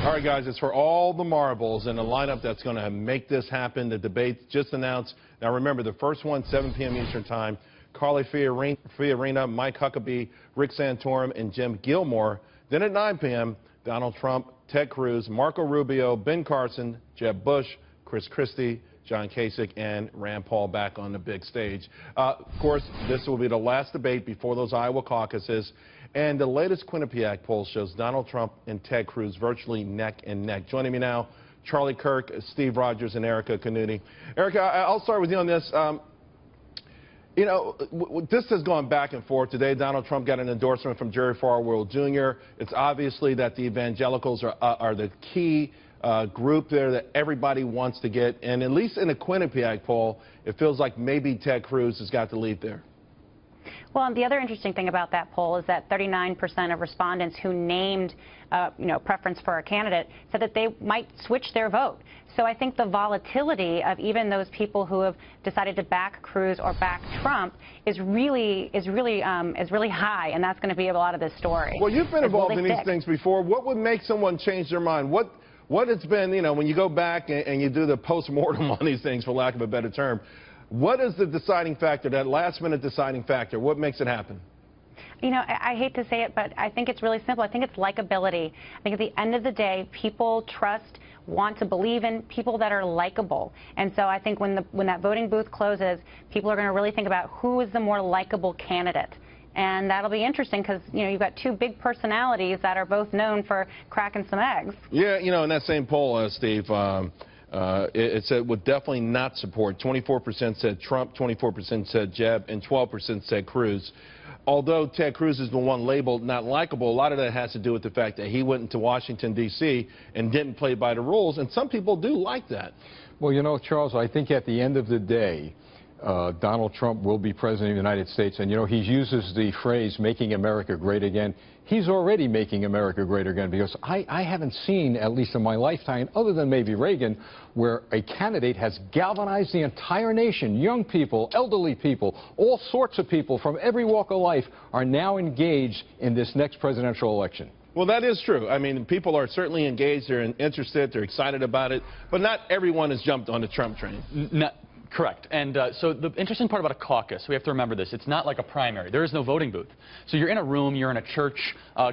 All right, guys, it's for all the marbles and the lineup that's going to make this happen. The debate just announced. Now, remember, the first one, 7 p.m. Eastern Time. Carly Fiorina, Mike Huckabee, Rick Santorum, and Jim Gilmore. Then at 9 p.m., Donald Trump, Ted Cruz, Marco Rubio, Ben Carson, Jeb Bush, Chris Christie, John Kasich, and Rand Paul back on the big stage. Of course, this will be the last debate before those Iowa caucuses. And the latest Quinnipiac poll shows Donald Trump and Ted Cruz virtually neck and neck. Joining me now, Charlie Kirk, Steve Rogers, and Erikka Knuti. Erikka, I'll start with you on this. You know, this has gone back and forth. Today, Donald Trump got an endorsement from Jerry Falwell Jr. It's obviously that the evangelicals are the key group there that everybody wants to get. And at least in a Quinnipiac poll, it feels like maybe Ted Cruz has got the lead there. Well, and the other interesting thing about that poll is that 39% of respondents who named, preference for a candidate said that they might switch their vote. So I think the volatility of even those people who have decided to back Cruz or back Trump is really high, and that's going to be a lot of this story. Well, you've been involved in these things before. What would make someone change their mind? What it's been, you know, when you go back and you do the post-mortem on these things, for lack of a better term, what is the deciding factor, that last-minute deciding factor? What makes it happen? You know, I hate to say it, but I think it's really simple. I think it's likability. I think at the end of the day, people trust, want to believe in people that are likable. And so I think when that voting booth closes, people are going to really think about who is the more likable candidate. And that'll be interesting because, you know, you've got two big personalities that are both known for cracking some eggs. Yeah, you know, in that same poll, Steve, it said would definitely not support. 24% said Trump, 24% said Jeb, and 12% said Cruz. Although Ted Cruz is the one labeled not likable, a lot of that has to do with the fact that he went into Washington, D.C. and didn't play by the rules, and some people do like that. Well, you know, Charles, I think at the end of the day, Donald Trump will be president of the United States. And, you know, he uses the phrase, making America great again. He's already making America great again, because I haven't seen, at least in my lifetime, other than maybe Reagan, where a candidate has galvanized the entire nation. Young people, elderly people, all sorts of people from every walk of life are now engaged in this next presidential election. Well, that is true. I mean, people are certainly engaged. They're interested. They're excited about it. But not everyone has jumped on the Trump train. Correct. And so the interesting part about a caucus, we have to remember this, it's not like a primary. There is no voting booth. So you're in a room, you're in a church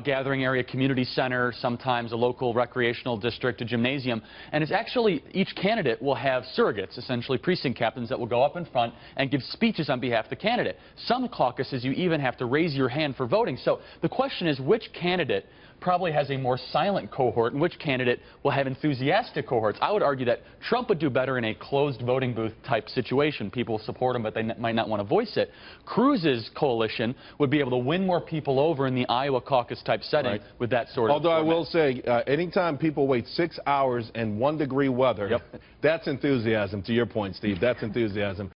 gathering area, community center, sometimes a local recreational district, a gymnasium, and it's actually each candidate will have surrogates, essentially precinct captains, that will go up in front and give speeches on behalf of the candidate. Some caucuses you even have to raise your hand for voting. So the question is, which candidate probably has a more silent cohort and which candidate will have enthusiastic cohorts? I would argue that Trump would do better in a closed voting booth type situation. People support him, but they might not want to voice it. Cruz's coalition would be able to win more people over in the Iowa caucus type setting with that sort of Although I will say, anytime people wait 6 hours in 1-degree weather, that's enthusiasm. To your point, Steve, that's enthusiasm.